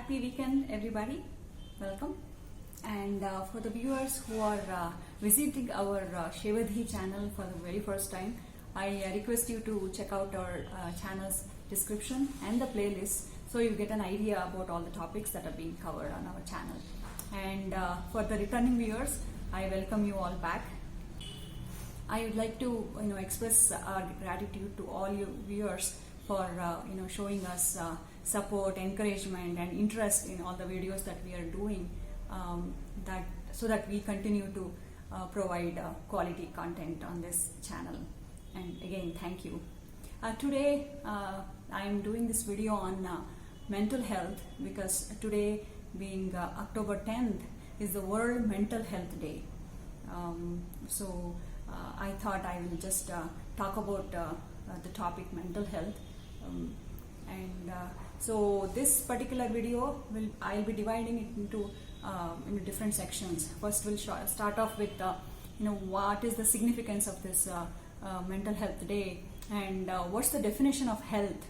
Happy weekend, everybody. Welcome. And for the viewers who are visiting our Shevadhi channel for the very first time, I request you to check out our channel's description and the playlist so you get an idea about all the topics that are being covered on our channel. And for the returning viewers, I welcome you all back. I would like to express our gratitude to all you viewers for showing us support, encouragement, and interest in all the videos that we are doing, so that we continue to provide quality content on this channel. And again, thank you. Today I am doing this video on mental health because today, being October 10th, is the World Mental Health Day. So I thought I will just talk about the topic mental health. So this particular video I'll be dividing it into different sections. First, we'll start off with what is the significance of this mental health day, and what's the definition of health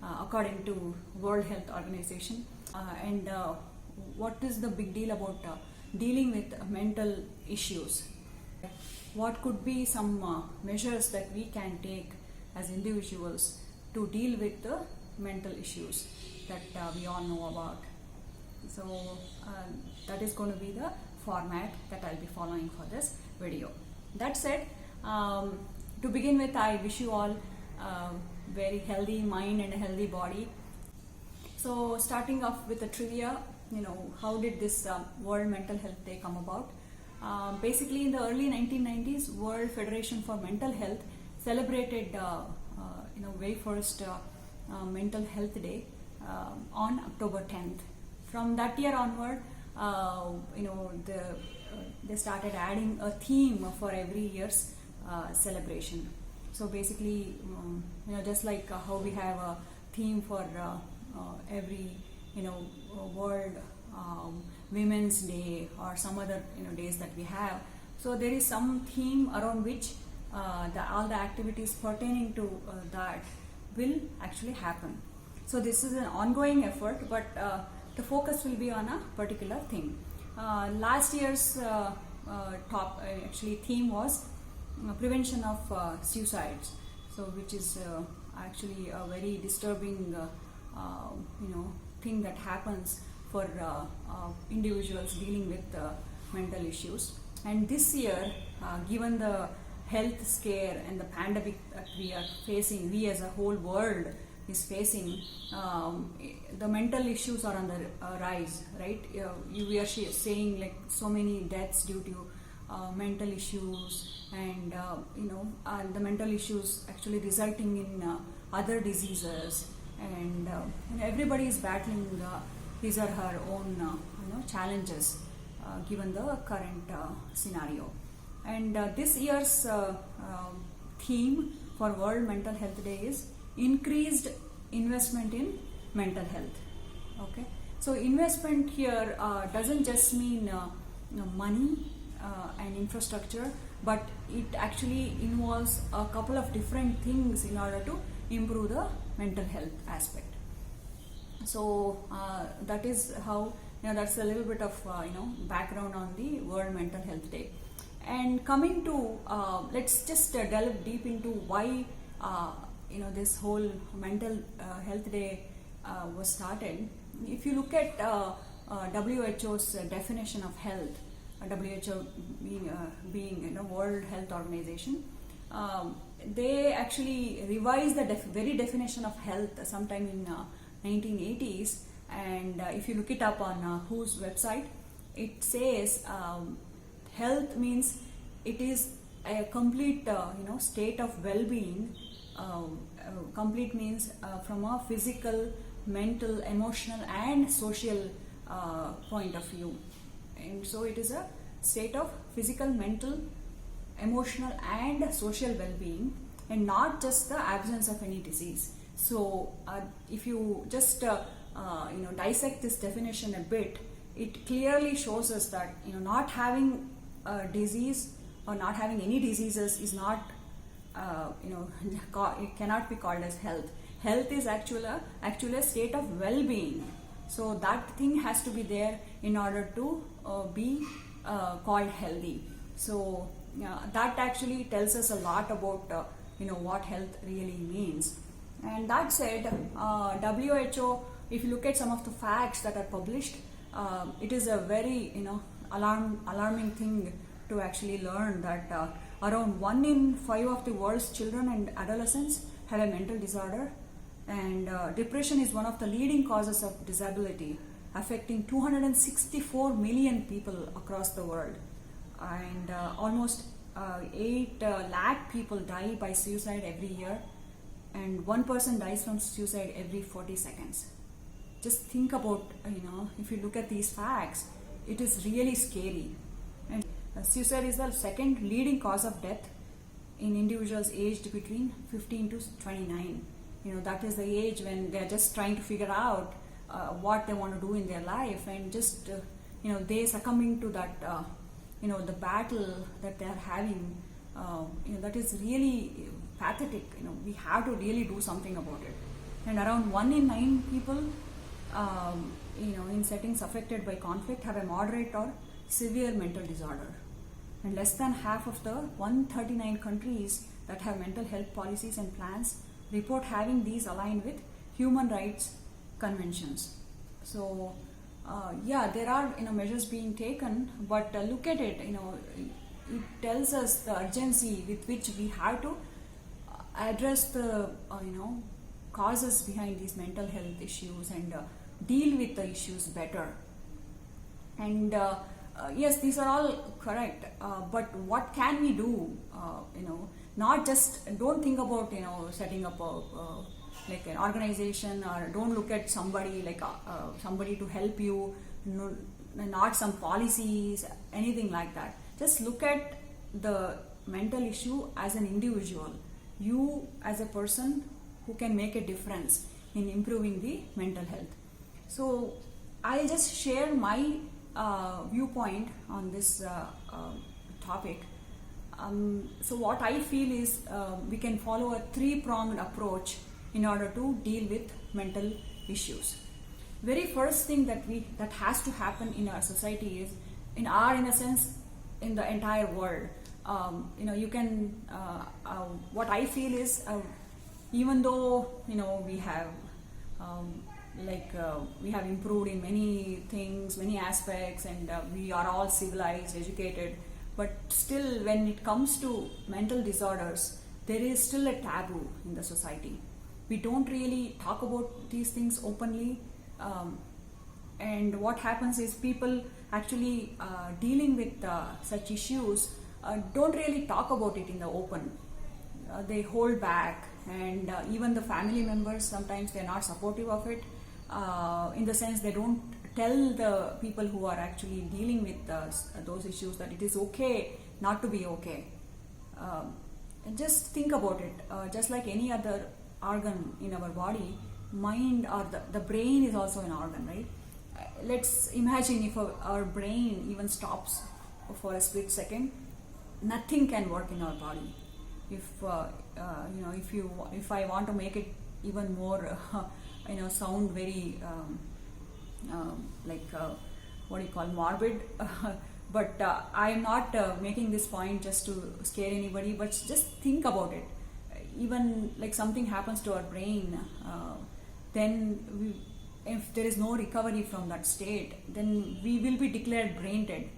according to World Health Organization, and what is the big deal about dealing with mental issues. What could be some measures that we can take as individuals to deal with the mental issues that we all know about. So that is going to be the format that I'll be following for this video. That said, to begin with, I wish you all a very healthy mind and a healthy body. So starting off with the trivia, how did this World Mental Health Day come about? Basically, in the early 1990s, World Federation for Mental Health celebrated very first Mental Health Day on October 10th. From that year onward, they started adding a theme for every year's celebration. So basically, just like how we have a theme for every World Women's Day or some other days that we have, so there is some theme around which all the activities pertaining to that will actually happen. So this is an ongoing effort, but the focus will be on a particular thing. Last year's theme was prevention of suicides, so which is actually a very disturbing thing that happens for individuals dealing with mental issues. And this year, given the health scare and the pandemic that we are facing, we as a whole world is facing, the mental issues are on the rise, right? We are saying like so many deaths due to mental issues, and the mental issues actually resulting in other diseases, and everybody is battling his or her own challenges given the current scenario. And this year's theme for World Mental Health Day is increased investment in mental health. Okay, so investment here doesn't just mean money and infrastructure, but it actually involves a couple of different things in order to improve the mental health aspect. So that is how, that's a little bit of background on the World Mental Health Day. And coming to let's just delve deep into why this whole mental health day was started. If you look at WHO's definition of health, WHO being World Health Organization, they actually revised the very definition of health sometime in 1980s. And if you look it up on WHO's website, it says health means it is a complete state of well-being. Complete means from a physical, mental, emotional, and social point of view. And so it is a state of physical, mental, emotional, and social well-being, and not just the absence of any disease. So if you just dissect this definition a bit, it clearly shows us that not having a disease or not having any diseases is not it cannot be called as health. Health is actually a state of well-being, So that thing has to be there in order to be called healthy. So that actually tells us a lot about what health really means. And that said, WHO, if you look at some of the facts that are published, it is a very alarming thing to actually learn that around 1 in 5 of the world's children and adolescents have a mental disorder, and depression is one of the leading causes of disability, affecting 264 million people across the world, and almost 8 lakh people die by suicide every year, and one person dies from suicide every 40 seconds. Just think about, if you look at these facts, it is really scary. And suicide is the second leading cause of death in individuals aged between 15 to 29. That is the age when they're just trying to figure out what they want to do in their life, and just they succumbing to that the battle that they're having, that is really pathetic. We have to really do something about it. And around 1 in 9 people in settings affected by conflict have a moderate or severe mental disorder, and less than half of the 139 countries that have mental health policies and plans report having these aligned with human rights conventions. So there are measures being taken, but look at it. It tells us the urgency with which we have to address the causes behind these mental health issues and deal with the issues better. And yes, these are all correct, but what can we do? Not just, don't think about setting up like an organization, or don't look at somebody like somebody to help you, not some policies, anything like that. Just look at the mental issue as an individual, you as a person who can make a difference in improving the mental health. So I'll just share my viewpoint on this topic. So what I feel is we can follow a 3-pronged approach in order to deal with mental issues. Very first thing that has to happen in our society is, in a sense, in the entire world. You can. What I feel is, even though we have we have improved in many things, many aspects, and we are all civilized, educated, but still, when it comes to mental disorders, there is still a taboo in the society. We don't really talk about these things openly, and what happens is people actually dealing with such issues don't really talk about it in the open. They hold back, and even the family members, sometimes they're not supportive of it, in the sense they don't tell the people who are actually dealing with those issues that it is okay not to be okay. And just think about it, just like any other organ in our body, mind or the brain is also an organ, right? Let's imagine if our brain even stops for a split second, nothing can work in our body. If I want to make it even more sound very what do you call, morbid, but I am not making this point just to scare anybody, but just think about it. Even like something happens to our brain, then if there is no recovery from that state, then we will be declared brain dead.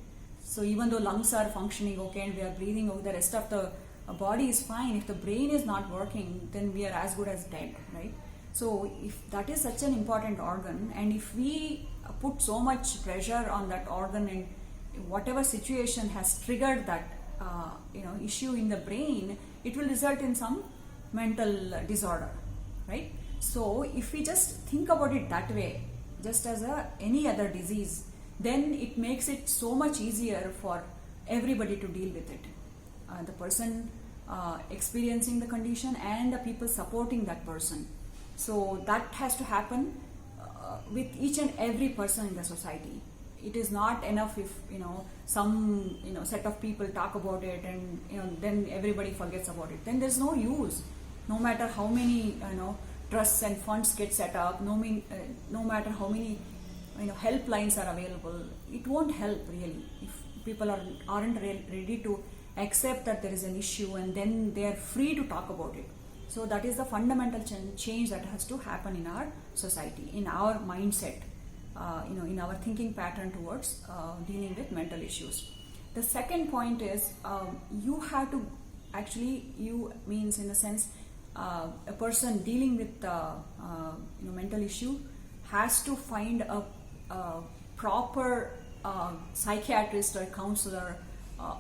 So even though lungs are functioning okay and we are breathing okay, the rest of the body is fine. If the brain is not working, then we are as good as dead, right? So if that is such an important organ, and if we put so much pressure on that organ, and whatever situation has triggered that issue in the brain, it will result in some mental disorder, right? So if we just think about it that way, just as any other disease, then it makes it so much easier for everybody to deal with it. The person experiencing the condition and the people supporting that person. So that has to happen with each and every person in the society. It is not enough if some set of people talk about it and then everybody forgets about it. Then there's no use. No matter how many trusts and funds get set up, no matter how many helplines are available, it won't help really if people aren't ready to accept that there is an issue and then they are free to talk about it. So that is the fundamental change that has to happen in our society, in our mindset, in our thinking pattern towards dealing with mental issues. The second point is you have to actually, you means in the sense a person dealing with mental issue has to find a proper psychiatrist or counselor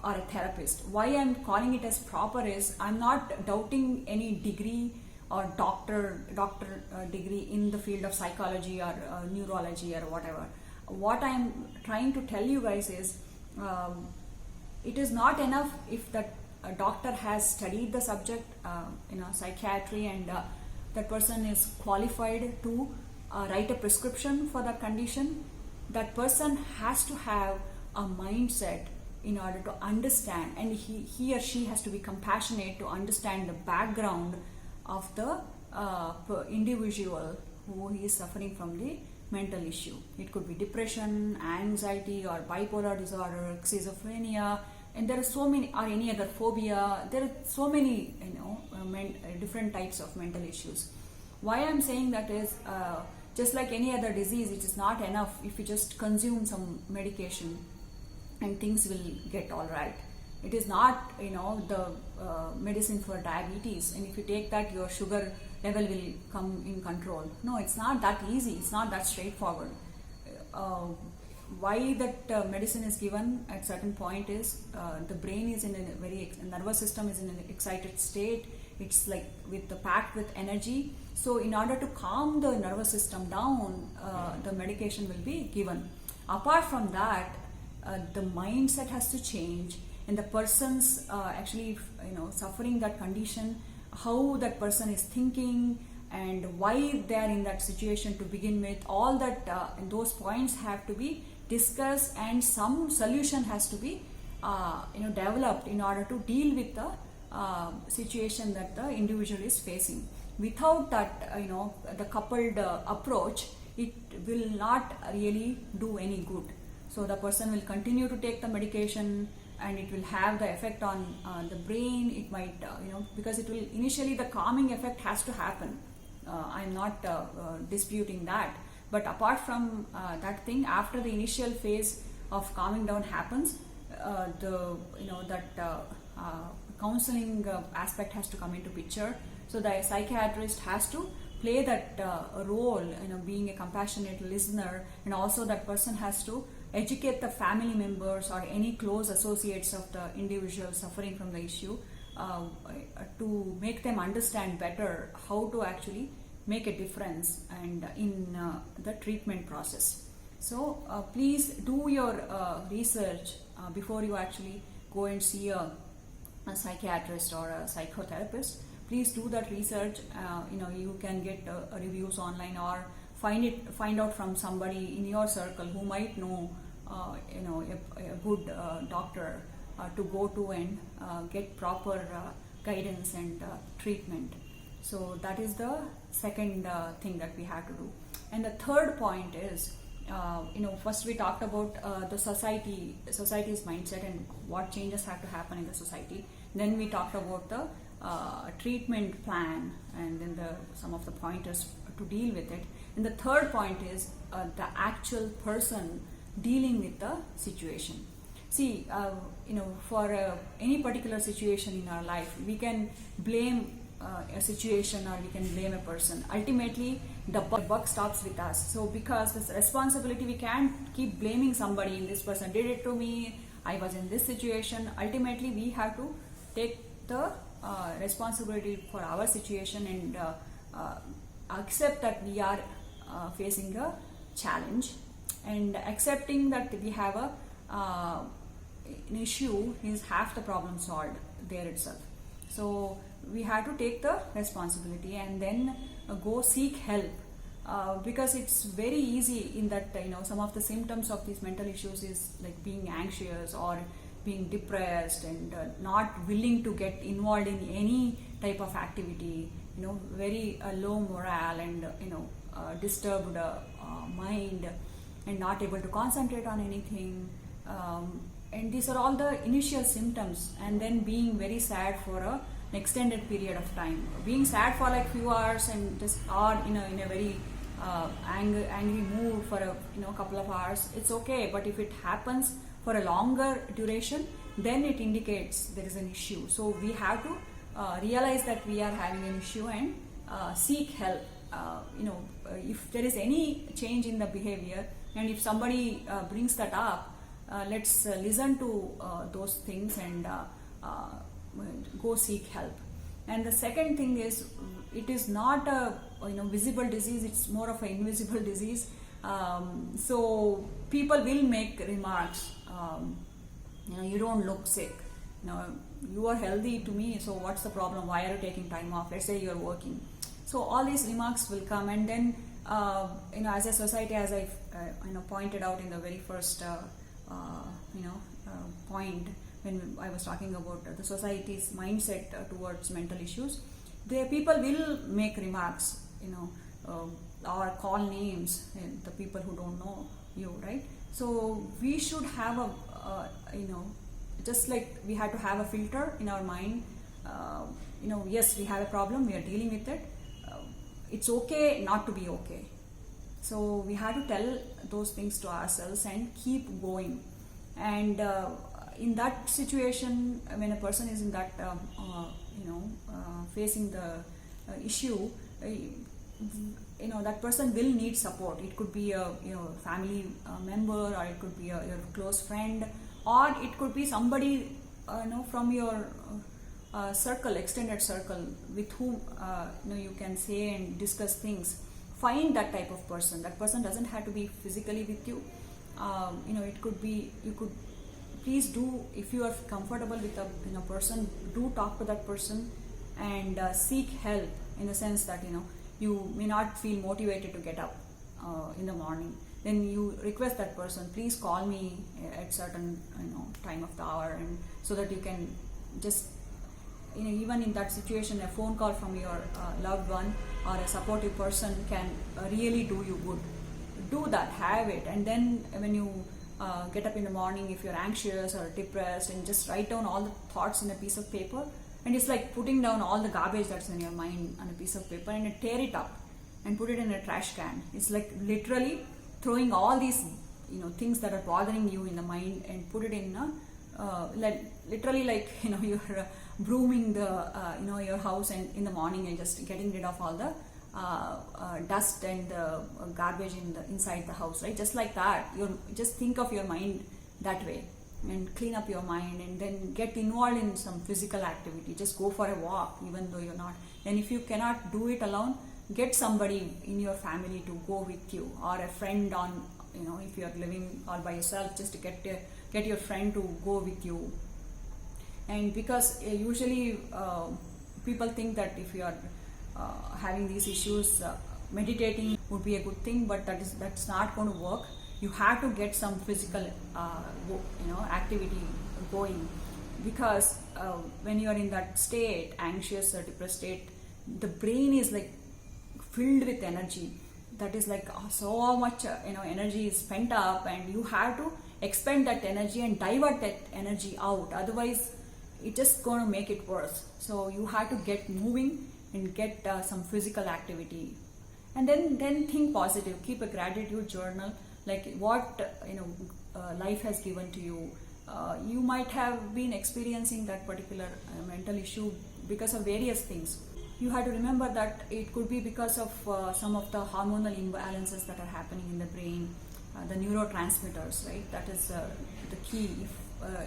or a therapist. Why I'm calling it as proper is I'm not doubting any degree or doctor degree in the field of psychology or neurology or whatever. What I'm trying to tell you guys is it is not enough if that a doctor has studied the subject, psychiatry, and that person is qualified to write a prescription for that condition. That person has to have a mindset in order to understand, and he or she has to be compassionate to understand the background of the individual who is suffering from the mental issue. It could be depression, anxiety, or bipolar disorder, schizophrenia, and there are so many, or any other phobia. There are so many different types of mental issues. Why I'm saying that is just like any other disease, it is not enough if you just consume some medication and things will get all right. It is not the medicine for diabetes, and if you take that your sugar level will come in control. No, it's not that easy, it's not that straightforward. Why that medicine is given at certain point is the brain is in a very nervous system is in an excited state. It's like packed with energy. So in order to calm the nervous system down, the medication will be given. Apart from that, the mindset has to change, and the person's actually suffering that condition, how that person is thinking and why they are in that situation to begin with, all that those points have to be discussed, and some solution has to be developed in order to deal with the situation that the individual is facing. Without that the coupled approach, it will not really do any good. So the person will continue to take the medication and it will have the effect on the brain. It might because it will initially, the calming effect has to happen. I'm not disputing that, but apart from that thing, after the initial phase of calming down happens, counseling aspect has to come into picture. So the psychiatrist has to play that role, being a compassionate listener, and also that person has to educate the family members or any close associates of the individual suffering from the issue to make them understand better how to actually make a difference and in the treatment process. So please do your research before you actually go and see a psychiatrist or a psychotherapist. Please do that research. You can get reviews online or find out from somebody in your circle who might know a good doctor to go to and get proper guidance and treatment. So that is the second thing that we have to do. And the third point is first we talked about the society's mindset and what changes have to happen in the society. Then we talked about the treatment plan and then some of the pointers to deal with it. And the third point is the actual person dealing with the situation. See, for any particular situation in our life, we can blame a situation or we can blame a person. Ultimately, the buck stops with us. So because this responsibility, we can't keep blaming somebody. This person did it to me, I was in this situation. Ultimately, we have to take the responsibility for our situation and accept that we are facing a challenge, and accepting that we have an issue is half the problem solved there itself. So we have to take the responsibility and then go seek help, because it's very easy in that some of the symptoms of these mental issues is like being anxious or being depressed and not willing to get involved in any type of activity, very low morale and disturbed mind, and not able to concentrate on anything. And these are all the initial symptoms, and then being very sad for an extended period of time, being sad for like few hours and just or in a very angry mood for a couple of hours, it's okay. But if it happens for a longer duration, then it indicates there is an issue. So we have to realize that we are having an issue and seek help. If there is any change in the behavior, and if somebody brings that up, let's listen to those things and go seek help. And the second thing is, it is not a visible disease, it's more of an invisible disease. So people will make remarks, you don't look sick, you are healthy to me, so what's the problem, why are you taking time off, let's say you're working. So all these remarks will come, and then as a society, as I pointed out in the very first point when I was talking about the society's mindset towards mental issues, the people will make remarks, or call names, the people who don't know you, right? So we should have a just like we had to have a filter in our mind. Yes, we have a problem, we are dealing with it. It's okay not to be okay. So we have to tell those things to ourselves and keep going. And in that situation, when a person is in that facing the issue, that person will need support. It could be a family member, or it could be your close friend, or it could be somebody from your circle, extended circle, with whom you can say and discuss things. Find that type of person. That person doesn't have to be physically with you. It could be, you could please do, if you are comfortable with a person, do talk to that person and seek help, in the sense that you may not feel motivated to get up in the morning. Then you request that person, please call me at certain time of the hour, and so that you can just even in that situation, a phone call from your loved one or a supportive person can really do you good. Do that, have it. And then when you get up in the morning, if you're anxious or depressed, and just write down all the thoughts in a piece of paper, and it's like putting down all the garbage that's in your mind on a piece of paper, and tear it up and put it in a trash can. It's like literally throwing all these things that are bothering you in the mind and put it in literally like you're brooming the your house, and in the morning and just getting rid of all the dust and garbage inside the house, right? Just like that, just think of your mind that way and clean up your mind, and then get involved in some physical activity. Just go for a walk, even though you're not. And if you cannot do it alone, get somebody in your family to go with you, or a friend on if you're living all by yourself, just to get your friend to go with you. And because usually people think that if you are having these issues, meditating would be a good thing, but that's not going to work. You have to get some physical activity going, because when you are in that state, anxious or depressed state, the brain is like filled with energy. That is like so much energy is spent up, and you have to expend that energy and divert that energy out. Otherwise it's just going to make it worse. So you have to get moving and get some physical activity, and then think positive. Keep a gratitude journal, like what life has given to you. You might have been experiencing that particular mental issue because of various things. You have to remember that it could be because of some of the hormonal imbalances that are happening in the brain, the neurotransmitters, right? That is the key. If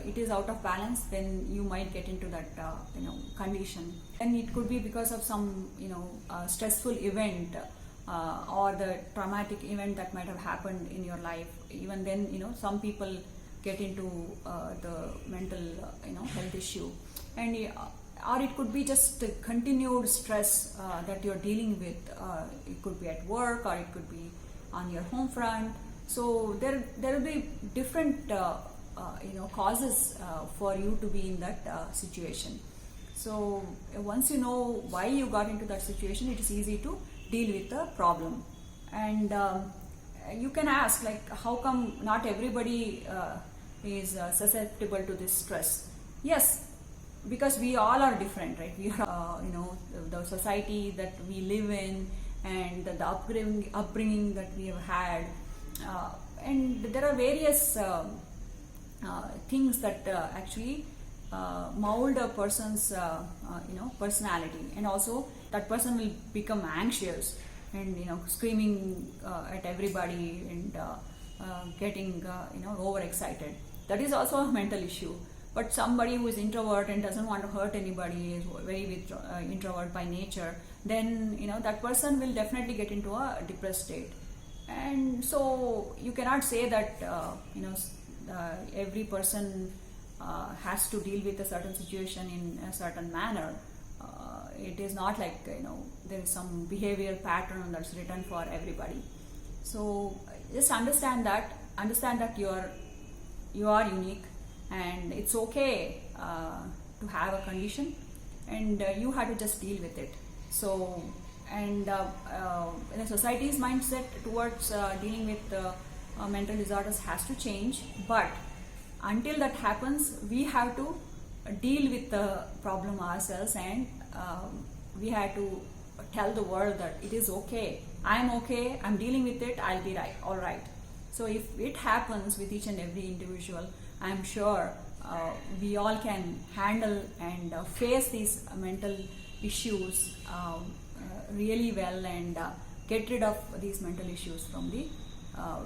it is out of balance, then you might get into that condition. And it could be because of some stressful event or the traumatic event that might have happened in your life. Even then, some people get into the mental health issue, and or it could be just continued stress that you're dealing with. It could be at work, or it could be on your home front. So there will be different causes for you to be in that situation. So once you know why you got into that situation, it is easy to deal with the problem. And you can ask, like, how come not everybody is susceptible to this stress? Yes, because we all are different, right? We are, the society that we live in, and the upbringing that we have had, and there are various things that actually mold a person's personality, and also that person will become anxious and screaming at everybody and getting overexcited. That is also a mental issue. But somebody who is introvert and doesn't want to hurt anybody, is very introvert by nature, then that person will definitely get into a depressed state. And so you cannot say that every person has to deal with a certain situation in a certain manner. It is not like there is some behavioral pattern that's written for everybody. So just understand that you are unique, and it's okay to have a condition, and you have to just deal with it. So, and the society's mindset towards dealing with mental disorders has to change, but until that happens, we have to deal with the problem ourselves, and we have to tell the world that it is okay, I'm dealing with it, I'll be all right. So if it happens with each and every individual, I'm sure we all can handle and face these mental issues really well, and get rid of these mental issues from the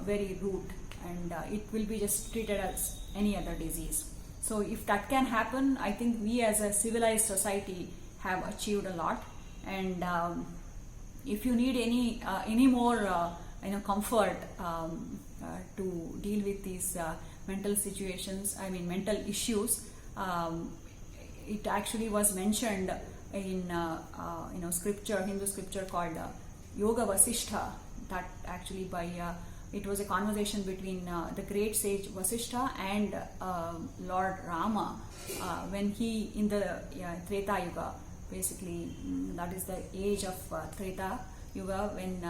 very root, and it will be just treated as any other disease. So if that can happen, I think we as a civilized society have achieved a lot. And if you need any more comfort to deal with these mental situations, mental issues, it actually was mentioned in scripture, Hindu scripture called Yoga Vasishtha. That actually it was a conversation between the great sage Vasishtha and Lord Rama when he, in the Treta Yuga, basically that is the age of Treta Yuga, when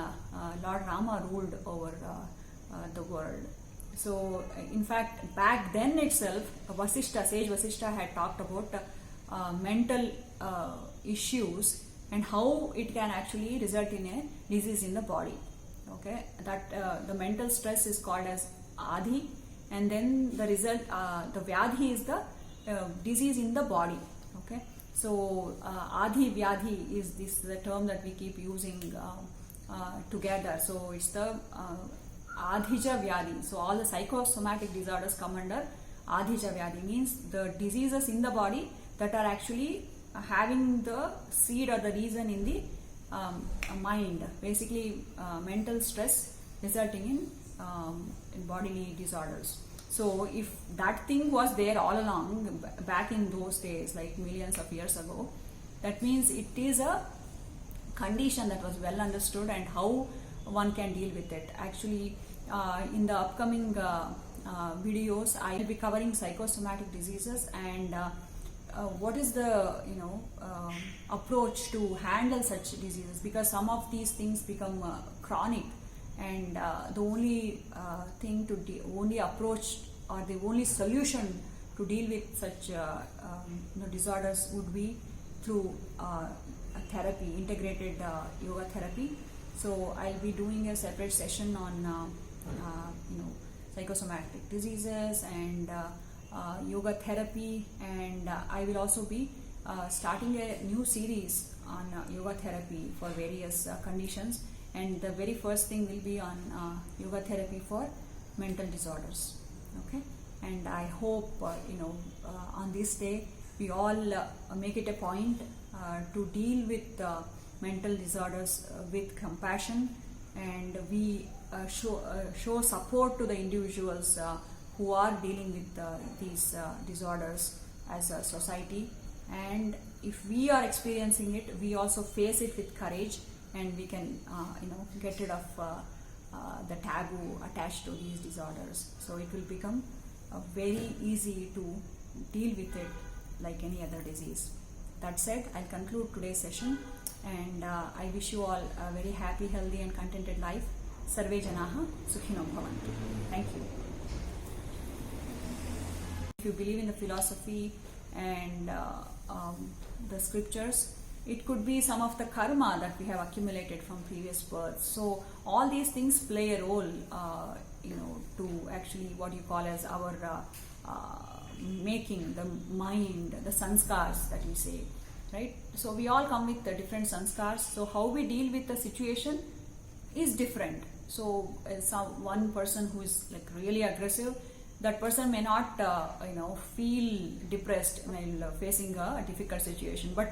Lord Rama ruled over the world. So in fact, back then itself, sage Vasishtha had talked about mental issues and how it can actually result in a disease in the body. Okay, that the mental stress is called as adhi, and then the result, the vyadhi, is the disease in the body. Okay, so adhi vyadhi is the term that we keep using together. So it's the adhija vyadhi. So all the psychosomatic disorders come under adhija vyadhi, means the diseases in the body that are actually having the seed or the reason in the mind, basically mental stress resulting in bodily disorders. So if that thing was there all along back in those days, like millions of years ago, that means it is a condition that was well understood, and how one can deal with it. Actually, in the upcoming videos, I will be covering psychosomatic diseases and what is the approach to handle such diseases, because some of these things become chronic, and the only thing to only approach, or the only solution to deal with such disorders would be through therapy, integrated yoga therapy. So I'll be doing a separate session on psychosomatic diseases and yoga therapy, and I will also be starting a new series on yoga therapy for various conditions, and the very first thing will be on yoga therapy for mental disorders. Okay, and I hope on this day we all make it a point to deal with mental disorders with compassion, and we show support to the individuals who are dealing with these disorders as a society. And if we are experiencing it, we also face it with courage, and we can get rid of the taboo attached to these disorders. So it will become very easy to deal with it like any other disease. That said, I'll conclude today's session, and I wish you all a very happy, healthy and contented life. Sarve Janaha Sukhino Bhavantu. Thank you. If you believe in the philosophy and the scriptures, it could be some of the karma that we have accumulated from previous births. So all these things play a role, to actually what you call as our making the mind, the sanskars that we say, right? So we all come with the different sanskars. So how we deal with the situation is different. So one person who is like really aggressive, that person may not feel depressed while facing a difficult situation, but